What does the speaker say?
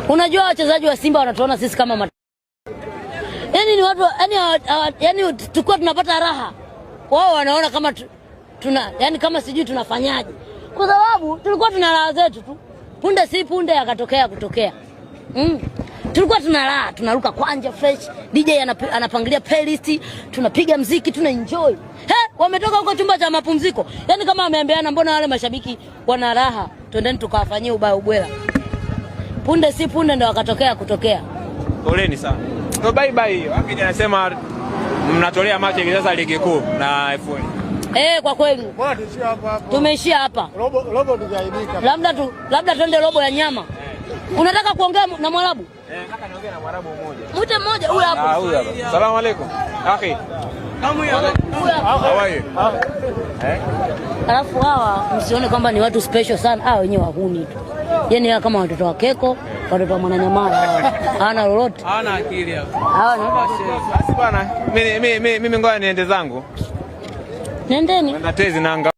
Unajua wachezaji wa Simba wanatuona sisi kama yani ni watu yani tulikuwa tunapata raha. Wao wanaona kama yani kama sijui tunafanyaje. Kwa sababu tulikuwa tuna raha zetu tu. Punde si punde yakatokea kutokea. Tulikuwa tuna raha, tunaruka kwanja fresh, DJ anapangilia playlist, tunapiga muziki, tuna enjoy. Wametoka huko chumba cha mapumziko. Yaani kama wameambiana mbona wale mashabiki wana raha, twendeni tukawafanyie ubaya ubwela. Punde si punde ndio wakatokea kutokea. Poleni sana. No bye bye. Wakija anasema mnatolea macho hivi sasa ligi kuu na F1. Kwa kweli. Bora tuishie hapa. Tumeishia hapa. Robo tujaibika. Labda twende robo ya nyama. Unataka kuongea na Mwarabu? Nataka niongee na Mwarabu mmoja. Mute mmoja huyu hapo. Huyu hapa. Asalamu alaykum. Akhi. How are you? Alafu hawa msione kwamba ni watu special sana. Hawa wenyewe wahuni tu. Yaani kama watoto wa Keko, watoto wa Mwananyamala. Hana lolote. Hana akili hapo. Hawana. Basi bwana, mimi ngoja niende zangu. Nendeni. Nenda tezi na